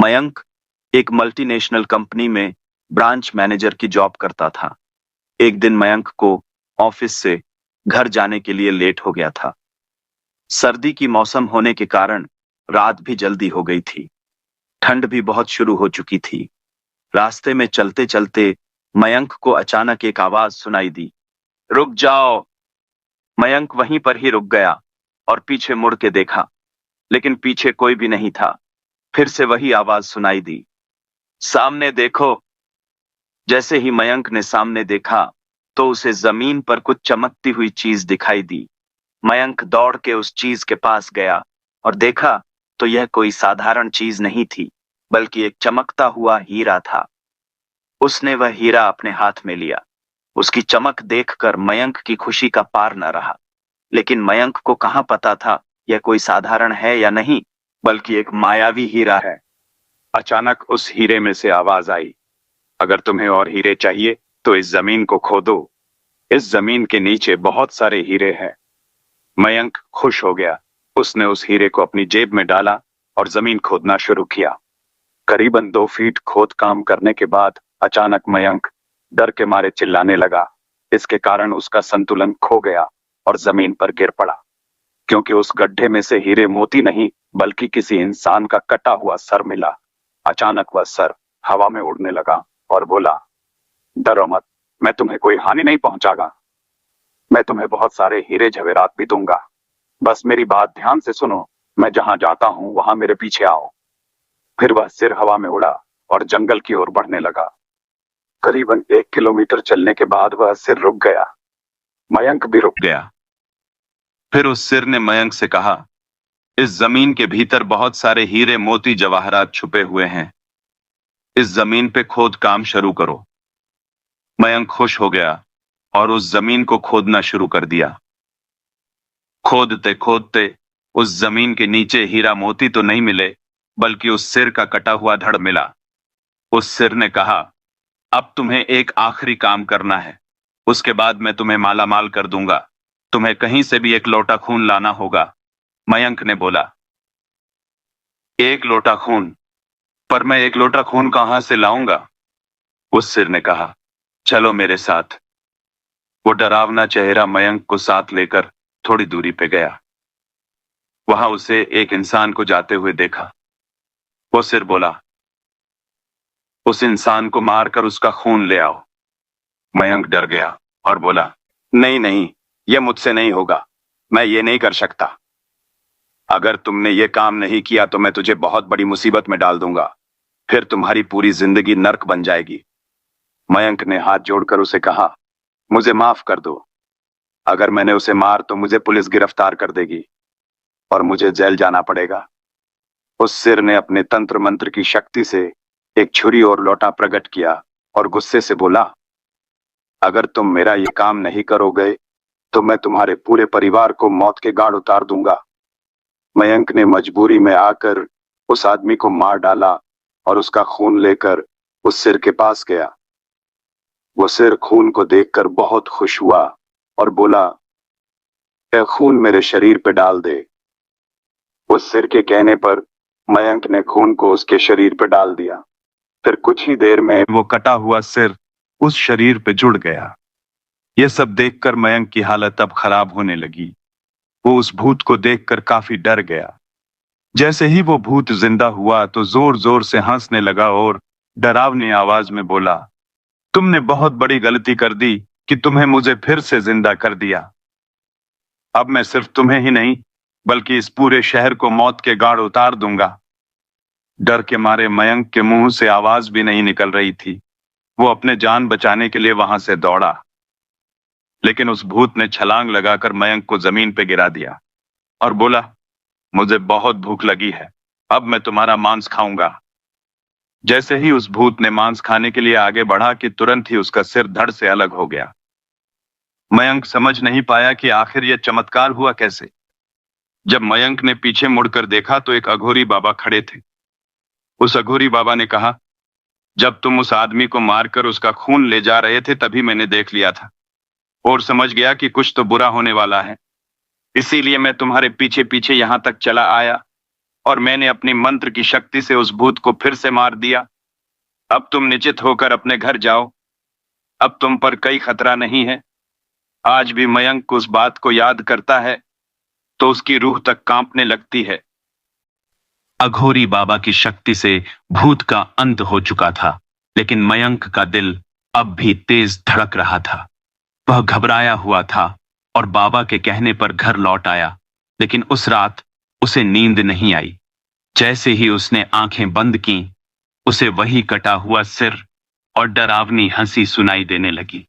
मयंक एक multinational company में branch manager की जॉब करता था। एक दिन मयंक को ऑफिस से घर जाने के लिए लेट हो गया था। सर्दी की मौसम होने के कारण रात भी जल्दी हो गई थी। ठंड भी बहुत शुरू हो चुकी थी। रास्ते में चलते चलते मयंक को अचानक एक आवाज सुनाई दी, रुक जाओ। मयंक वहीं पर ही रुक गया और पीछे मुड़ के देखा, लेकिन पीछे कोई भी नहीं था। फिर से वही आवाज सुनाई दी, सामने देखो। जैसे ही मयंक ने सामने देखा तो उसे जमीन पर कुछ चमकती हुई चीज दिखाई दी। मयंक दौड़ के उस चीज के पास गया और देखा तो यह कोई साधारण चीज नहीं थी, बल्कि एक चमकता हुआ हीरा था। उसने वह हीरा अपने हाथ में लिया। उसकी चमक देखकर मयंक की खुशी का पार न रहा। लेकिन मयंक को कहां पता था यह कोई साधारण है या नहीं, बल्कि एक मायावी हीरा है। अचानक उस हीरे में से आवाज आई, अगर तुम्हें और हीरे चाहिए तो इस जमीन को खोदो। इस जमीन के नीचे बहुत सारे हीरे हैं। मयंक खुश हो गया। उसने उस हीरे को अपनी जेब में डाला और जमीन खोदना शुरू किया। करीबन 2 फीट खोद काम करने के बाद अचानक मयंक डर के मारे चिल्लाने लगा। इसके कारण उसका संतुलन खो गया और जमीन पर गिर पड़ा, क्योंकि उस गड्ढे में से हीरे मोती नहीं बल्कि किसी इंसान का कटा हुआ सर मिला। अचानक वह सर हवा में उड़ने लगा और बोला, डरो मत, मैं तुम्हें कोई हानि नहीं पहुंचाऊंगा। मैं तुम्हें बहुत सारे हीरे जवेरात भी दूंगा। बस मेरी बात ध्यान से सुनो। मैं जहां जाता हूं वहां मेरे पीछे आओ। फिर वह सिर हवा में उड़ा और जंगल की ओर बढ़ने लगा। करीबन 1 किलोमीटर चलने के बाद वह सिर रुक गया। मयंक भी रुक गया। फिर उस सिर ने मयंक से कहा, इस जमीन के भीतर बहुत सारे हीरे मोती जवाहरात छुपे हुए हैं। इस जमीन पे खोद काम शुरू करो। मयंक खुश हो गया और उस जमीन को खोदना शुरू कर दिया। खोदते खोदते उस जमीन के नीचे हीरा मोती तो नहीं मिले, बल्कि उस सिर का कटा हुआ धड़ मिला। उस सिर ने कहा, अब तुम्हें एक आखिरी काम करना है, उसके बाद मैं तुम्हें माला माल कर दूंगा। तुम्हें कहीं से भी एक लोटा खून लाना होगा। मयंक ने बोला, एक लोटा खून? पर मैं एक लोटा खून कहां से लाऊंगा? उस सिर ने कहा, चलो मेरे साथ। वो डरावना चेहरा मयंक को साथ लेकर थोड़ी दूरी पे गया। वहां उसे एक इंसान को जाते हुए देखा। वो सिर बोला, उस इंसान को मारकर उसका खून ले आओ। मयंक डर गया और बोला, नहीं नहीं, यह मुझसे नहीं होगा। मैं ये नहीं कर सकता। अगर तुमने ये काम नहीं किया तो मैं तुझे बहुत बड़ी मुसीबत में डाल दूंगा। फिर तुम्हारी पूरी जिंदगी नर्क बन जाएगी। मयंक ने हाथ जोड़कर उसे कहा, मुझे माफ कर दो। अगर मैंने उसे मार तो मुझे पुलिस गिरफ्तार कर देगी और मुझे जेल जाना पड़ेगा। उस सिर ने अपने तंत्र मंत्र की शक्ति से एक छुरी और लोटा प्रकट किया और गुस्से से बोला, अगर तुम मेरा ये काम नहीं करोगे तो मैं तुम्हारे पूरे परिवार को मौत के घाट उतार दूंगा। मयंक ने मजबूरी में आकर उस आदमी को मार डाला और उसका खून लेकर उस सिर के पास गया। वो सिर खून को देखकर बहुत खुश हुआ और बोला, यह खून मेरे शरीर पे डाल दे। उस सिर के कहने पर मयंक ने खून को उसके शरीर पे डाल दिया। फिर कुछ ही देर में वो कटा हुआ सिर उस शरीर पे जुड़ गया। यह सब देखकर मयंक की हालत अब खराब होने लगी। वो उस भूत को देखकर काफी डर गया। जैसे ही वो भूत जिंदा हुआ तो जोर जोर से हंसने लगा और डरावनी आवाज में बोला, तुमने बहुत बड़ी गलती कर दी कि तुम्हें मुझे फिर से जिंदा कर दिया। अब मैं सिर्फ तुम्हें ही नहीं बल्कि इस पूरे शहर को मौत के घाट उतार दूंगा। डर के मारे मयंक के मुंह से आवाज भी नहीं निकल रही थी। वो अपने जान बचाने के लिए वहां से दौड़ा, लेकिन उस भूत ने छलांग लगाकर मयंक को जमीन पे गिरा दिया और बोला, मुझे बहुत भूख लगी है, अब मैं तुम्हारा मांस खाऊंगा। जैसे ही उस भूत ने मांस खाने के लिए आगे बढ़ा कि तुरंत ही उसका सिर धड़ से अलग हो गया। मयंक समझ नहीं पाया कि आखिर यह चमत्कार हुआ कैसे। जब मयंक ने पीछे मुड़कर देखा तो एक अघोरी बाबा खड़े थे। उस अघोरी बाबा ने कहा, जब तुम उस आदमी को मारकर उसका खून ले जा रहे थे तभी मैंने देख लिया था और समझ गया कि कुछ तो बुरा होने वाला है। इसीलिए मैं तुम्हारे पीछे पीछे यहां तक चला आया। और मैंने अपनी मंत्र की शक्ति से उस भूत को फिर से मार दिया। अब तुम निश्चित होकर अपने घर जाओ। अब तुम पर कोई खतरा नहीं है। आज भी मयंक उस बात को याद करता है तो उसकी रूह तक कांपने लगती है। अघोरी बाबा की शक्ति से भूत का अंत हो चुका था, लेकिन मयंक का दिल अब भी तेज धड़क रहा था। वह घबराया हुआ था और बाबा के कहने पर घर लौट आया, लेकिन उस रात उसे नींद नहीं आई। जैसे ही उसने आंखें बंद की, उसे वही कटा हुआ सिर और डरावनी हंसी सुनाई देने लगी।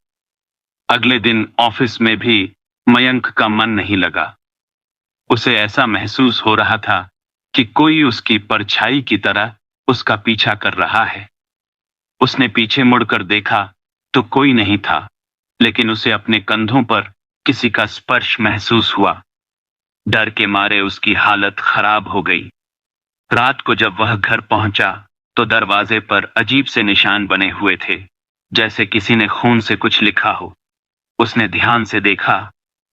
अगले दिन ऑफिस में भी मयंक का मन नहीं लगा। उसे ऐसा महसूस हो रहा था कि कोई उसकी परछाई की तरह उसका पीछा कर रहा है। उसने पीछे मुड़कर देखा तो कोई नहीं था, लेकिन उसे अपने कंधों पर किसी का स्पर्श महसूस हुआ। डर के मारे उसकी हालत खराब हो गई। रात को जब वह घर पहुंचा तो दरवाजे पर अजीब से निशान बने हुए थे, जैसे किसी ने खून से कुछ लिखा हो। उसने ध्यान से देखा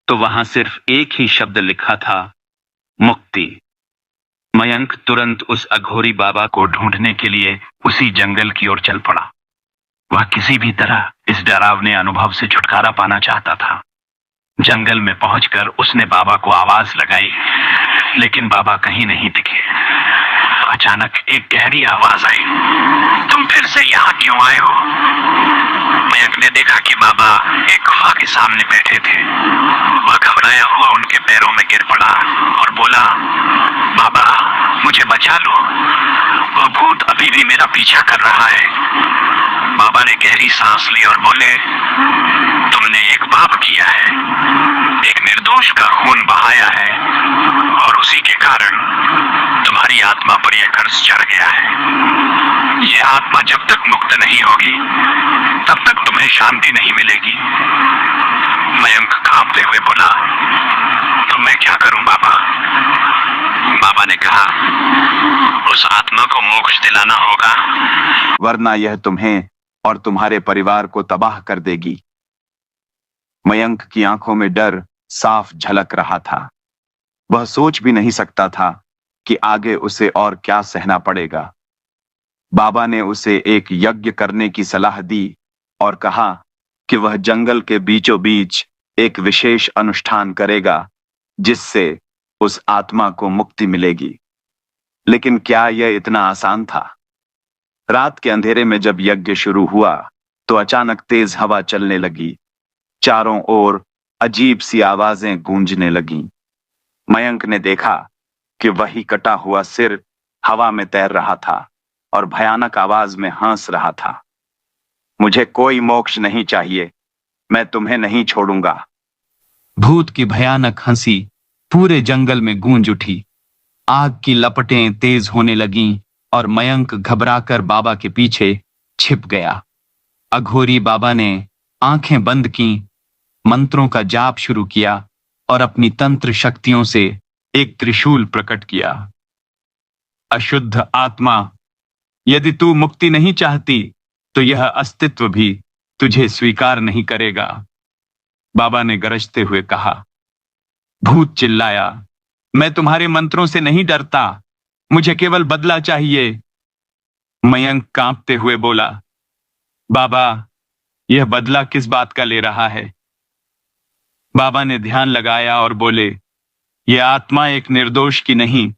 तो वहां सिर्फ एक ही शब्द लिखा था, मुक्ति। मयंक तुरंत उस अघोरी बाबा को ढूंढने के लिए उसी जंगल की ओर चल पड़ा। वह किसी भी तरह इस डरावने अनुभव से छुटकारा पाना चाहता था। जंगल में पहुंचकर उसने बाबा को आवाज लगाई, लेकिन बाबा कहीं नहीं दिखे। अचानक एक गहरी आवाज आई, तुम फिर से यहाँ क्यों आए हो? मयंक ने देखा कि बाबा एक गुफा के सामने बैठे थे। वह घबराया हुआ उनके पैरों में गिर पड़ा और बोला, बाबा मुझे बचा लो, वह भूत अभी भी मेरा पीछा कर रहा है। बाबा ने गहरी सांस ली और बोले, तुमने एक पाप किया है, एक निर्दोष का खून बहाया है और उसी के कारण तुम्हारी आत्मा पर यह कर्ज चढ़ गया है। यह आत्मा जब तक मुक्त नहीं होगी तब तक तुम्हें शांति नहीं मिलेगी। मयंक कांपते हुए बोला, तो मैं क्या करूं बाबा? बाबा ने कहा, उस आत्मा को मोक्ष दिलाना होगा, वरना यह तुम्हें और तुम्हारे परिवार को तबाह कर देगी। मयंक की आंखों में डर साफ झलक रहा था। वह सोच भी नहीं सकता था कि आगे उसे और क्या सहना पड़ेगा। बाबा ने उसे एक यज्ञ करने की सलाह दी और कहा कि वह जंगल के बीचों बीच एक विशेष अनुष्ठान करेगा, जिससे उस आत्मा को मुक्ति मिलेगी। लेकिन क्या यह इतना आसान था? रात के अंधेरे में जब यज्ञ शुरू हुआ तो अचानक तेज हवा चलने लगी। चारों ओर अजीब सी आवाजें गूंजने लगीं। मयंक ने देखा कि वही कटा हुआ सिर हवा में तैर रहा था और भयानक आवाज में हंस रहा था, मुझे कोई मोक्ष नहीं चाहिए, मैं तुम्हें नहीं छोड़ूंगा। भूत की भयानक हंसी पूरे जंगल में गूंज उठी। आग की लपटें तेज होने लगीं और मयंक घबराकर बाबा के पीछे छिप गया। अघोरी बाबा ने आंखें बंद की, मंत्रों का जाप शुरू किया और अपनी तंत्र शक्तियों से एक त्रिशूल प्रकट किया। अशुद्ध आत्मा, यदि तू मुक्ति नहीं चाहती तो यह अस्तित्व भी तुझे स्वीकार नहीं करेगा, बाबा ने गरजते हुए कहा। भूत चिल्लाया, मैं तुम्हारे मंत्रों से नहीं डरता, मुझे केवल बदला चाहिए। मयंक कांपते हुए बोला, बाबा यह बदला किस बात का ले रहा है? बाबा ने ध्यान लगाया और बोले, यह आत्मा एक निर्दोष की नहीं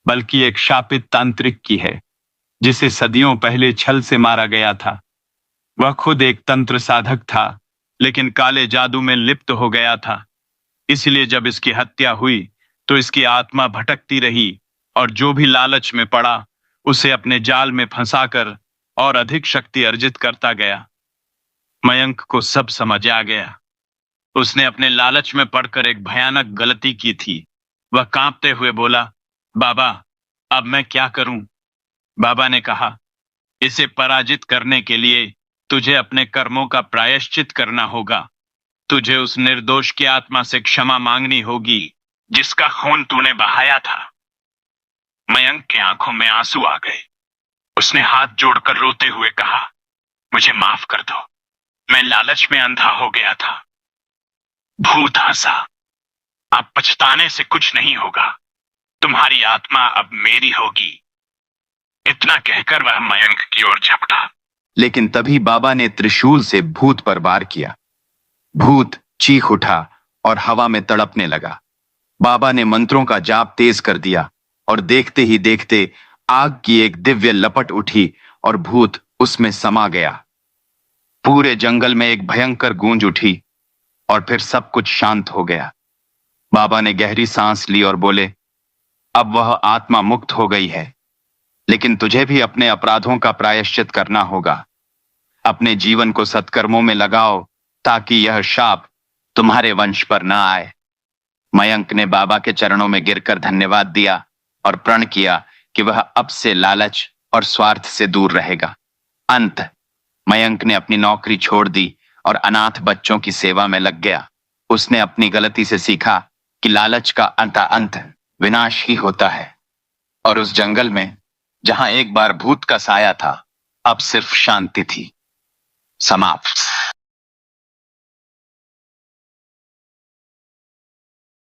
बल्कि एक शापित तांत्रिक की है, जिसे सदियों पहले छल से मारा गया था। वह खुद एक तंत्र साधक था, लेकिन काले जादू में लिप्त हो गया था। इसलिए जब इसकी हत्या हुई तो इसकी आत्मा भटकती रही और जो भी लालच में पड़ा उसे अपने जाल में फंसाकर और अधिक शक्ति अर्जित करता गया। मयंक को सब समझ आ गया। उसने अपने लालच में पड़कर एक भयानक गलती की थी। वह कांपते हुए बोला, बाबा अब मैं क्या करूं? बाबा ने कहा, इसे पराजित करने के लिए तुझे अपने कर्मों का प्रायश्चित करना होगा। तुझे उस निर्दोष की आत्मा से क्षमा मांगनी होगी जिसका खून तूने बहाया था। मयंक की आंखों में आंसू आ गए। उसने हाथ जोड़कर रोते हुए कहा, मुझे माफ कर दो, मैं लालच में अंधा हो गया था। भूत हंसा, अब पछताने से कुछ नहीं होगा, तुम्हारी आत्मा अब मेरी होगी। इतना कहकर वह मयंक की ओर झपटा। लेकिन तभी बाबा ने त्रिशूल से भूत पर वार किया। भूत चीख उठा और हवा में तड़पने लगा। बाबा ने मंत्रों का जाप तेज कर दिया और देखते ही देखते आग की एक दिव्य लपट उठी और भूत उसमें समा गया। पूरे जंगल में एक भयंकर गूंज उठी और फिर सब कुछ शांत हो गया। बाबा ने गहरी सांस ली और बोले, अब वह आत्मा मुक्त हो गई है, लेकिन तुझे भी अपने अपराधों का प्रायश्चित करना होगा। अपने जीवन को सत्कर्मों में लगाओ ताकि यह शाप तुम्हारे वंश पर न आए। मयंक ने बाबा के चरणों में गिरकर धन्यवाद दिया और प्रण किया कि वह अब से लालच और स्वार्थ से दूर रहेगा। अंत मयंक ने अपनी नौकरी छोड़ दी और अनाथ बच्चों की सेवा में लग गया। उसने अपनी गलती से सीखा कि लालच का अंत विनाश ही होता है। और उस जंगल में जहां एक बार भूत का साया था, अब सिर्फ शांति थी। समाप्त।